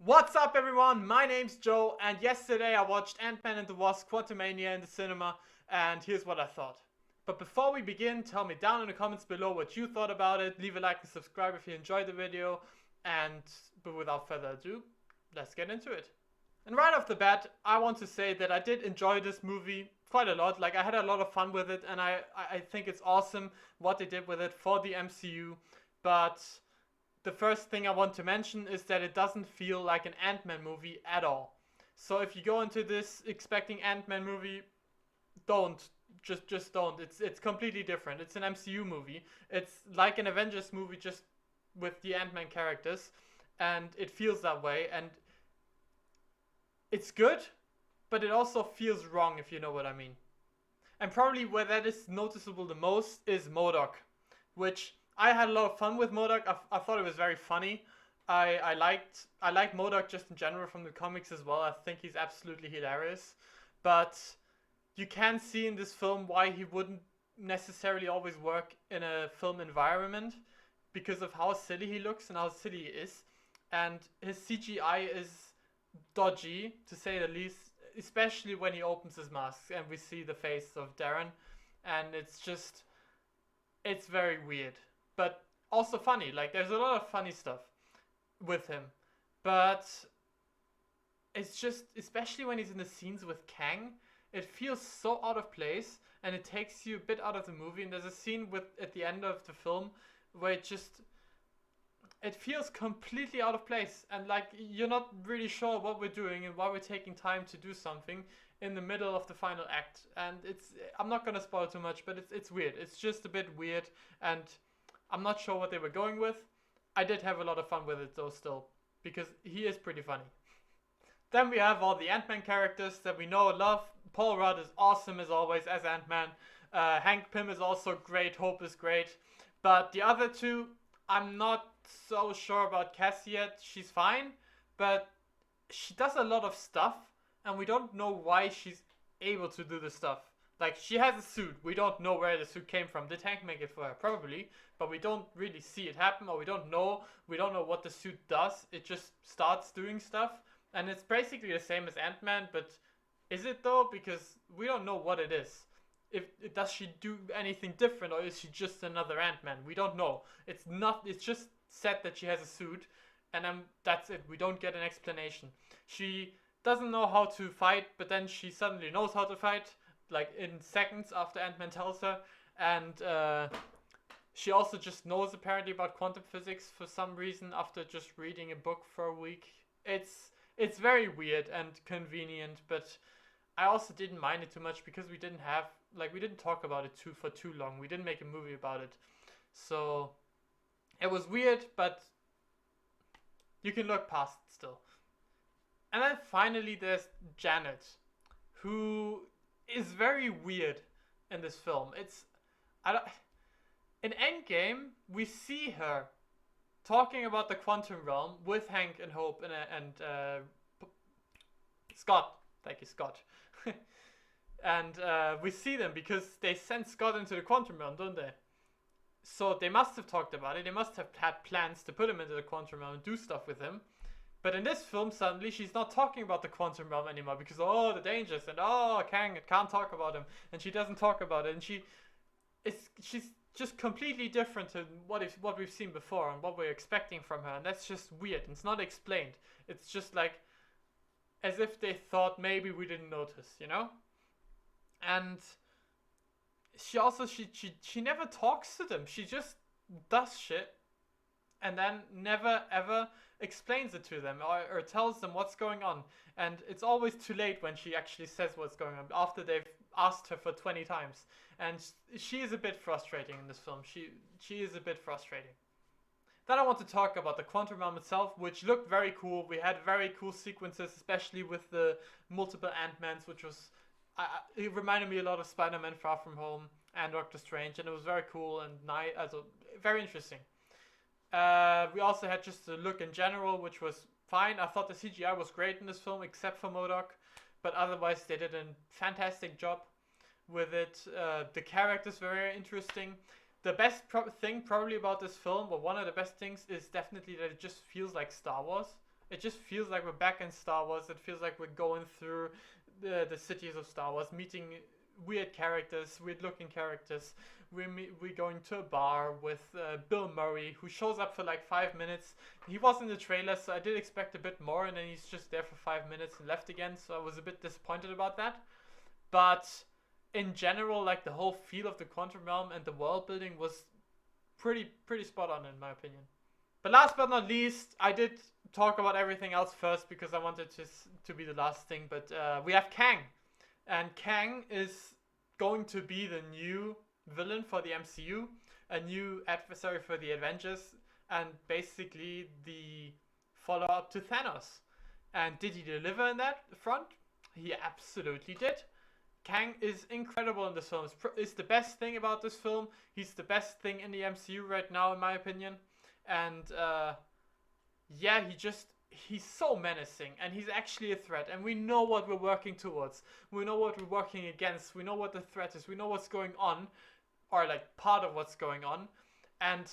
What's up everyone, my name's Joe, and yesterday I watched Ant-Man and the Wasp: QUANTUMANIA in the cinema, and here's what I thought. But before we begin, tell me down in the comments below what you thought about it, leave a like and subscribe if you enjoyed the video, but without further ado, let's get into it. And right off the bat, I want to say that I did enjoy this movie quite a lot. Like, I had a lot of fun with it, and I think it's awesome what they did with it for the MCU, but the first thing I want to mention is that it doesn't feel like an Ant-Man movie at all. So if you go into this expecting Ant-Man movie, don't. Just don't. It's completely different. It's an MCU movie. It's like an Avengers movie just with the Ant-Man characters, and it feels that way, and it's good, but it also feels wrong, if you know what I mean. And probably where that is noticeable the most is MODOK, which I had a lot of fun with MODOK. I thought it was very funny. I liked MODOK just in general from the comics as well. I think he's absolutely hilarious. But you can see in this film why he wouldn't necessarily always work in a film environment because of how silly he looks and how silly he is. And his CGI is dodgy, to say the least, especially when he opens his mask and we see the face of Darren. And it's very weird, but also funny. Like, there's a lot of funny stuff with him, but it's just, especially when he's in the scenes with Kang, it feels so out of place, and it takes you a bit out of the movie. And there's a scene with at the end of the film where it feels completely out of place, and like you're not really sure what we're doing and why we're taking time to do something in the middle of the final act. And I'm not gonna spoil too much, but it's weird. It's just a bit weird, and I'm not sure what they were going with. I did have a lot of fun with it though still, because he is pretty funny. Then we have all the Ant-Man characters that we know and love. Paul Rudd is awesome as always as Ant-Man. Hank Pym is also great. Hope is great. But the other two, I'm not so sure about Cassie yet. She's fine, but she does a lot of stuff, and we don't know why she's able to do the stuff. Like, she has a suit. We don't know where the suit came from. Did Hank make it for her? Probably, but we don't really see it happen, or we don't know. We don't know what the suit does. It just starts doing stuff, and it's basically the same as Ant-Man, but is it though? Because we don't know what it is. If does she do anything different, or is she just another Ant-Man? We don't know. It's not. It's just said that she has a suit, and that's it. We don't get an explanation. She doesn't know how to fight, but then she suddenly knows how to fight, like in seconds after Ant-Man tells her, and she also just knows apparently about quantum physics for some reason after just reading a book for a week. It's very weird and convenient, but I also didn't mind it too much because we didn't talk about it for too long. We didn't make a movie about it, so it was weird, but you can look past it still. And then finally, there's Janet, who is very weird in this film. I don't, in Endgame, we see her talking about the quantum realm with Hank and Hope and Scott. Thank you, Scott. And we see them because they sent Scott into the quantum realm, don't they? So they must have talked about it. They must have had plans to put him into the quantum realm and do stuff with him. But in this film, suddenly she's not talking about the quantum realm anymore because, oh, the dangers, and oh, Kang, it can't talk about him, and she doesn't talk about it, and she's just completely different to what we've seen before and what we're expecting from her, and that's just weird. It's not explained. It's just like as if they thought maybe we didn't notice, you know? And she never talks to them. She just does shit and then never ever explains it to them or tells them what's going on. And it's always too late when she actually says what's going on after they've asked her for 20 times. And she is a bit frustrating in this film. She is a bit frustrating. Then I want to talk about the quantum realm itself, which looked very cool. We had very cool sequences, especially with the multiple Ant-Mans, which was it reminded me a lot of Spider-Man Far From Home and Doctor Strange, and it was very cool and nice, also very interesting. We also had just the look in general, which was fine. I thought the CGI was great in this film, except for MODOK, but otherwise they did a fantastic job with it. The characters were very interesting. The best thing probably about this film, or one of the best things, is definitely that it just feels like Star Wars. It just feels like we're back in Star Wars. It feels like we're going through the cities of Star Wars, meeting weird characters, weird looking characters. We're going to a bar with Bill Murray, who shows up for like 5 minutes. He was in the trailer, so I did expect a bit more, and then he's just there for 5 minutes and left again, so I was a bit disappointed about that. But in general, like the whole feel of the Quantum Realm and the world building was pretty spot on in my opinion. But last but not least, I did talk about everything else first because I wanted to be the last thing, but we have Kang. And Kang is going to be the new villain for the MCU, a new adversary for the Avengers, and basically the follow-up to Thanos. And did he deliver in that front? He absolutely did. Kang is incredible in this film. It's the best thing about this film. He's the best thing in the MCU right now, in my opinion. And yeah, he's so menacing, and he's actually a threat, and we know what we're working towards. We know what we're working against. We know what the threat is. We know what's going on, or like part of what's going on, and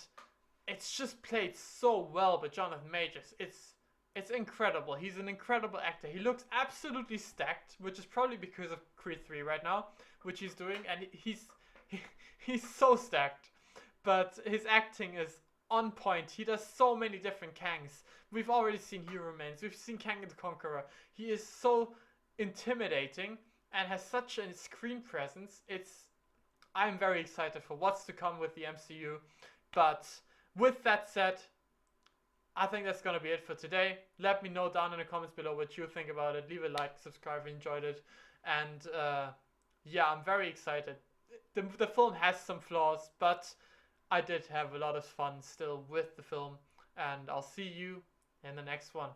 it's just played so well by Jonathan Majors. It's incredible. He's an incredible actor. He looks absolutely stacked, which is probably because of Creed 3 right now, which he's doing, and he's so stacked. But his acting is on point. He does so many different Kangs. We've already seen He Remains. We've seen Kang the Conqueror. He is so intimidating and has such a screen presence. I'm very excited for what's to come with the MCU. But with that said, I think that's going to be it for today. Let me know down in the comments below what you think about it. Leave a like, subscribe if you enjoyed it. And yeah, I'm very excited. The film has some flaws, but I did have a lot of fun still with the film. And I'll see you in the next one.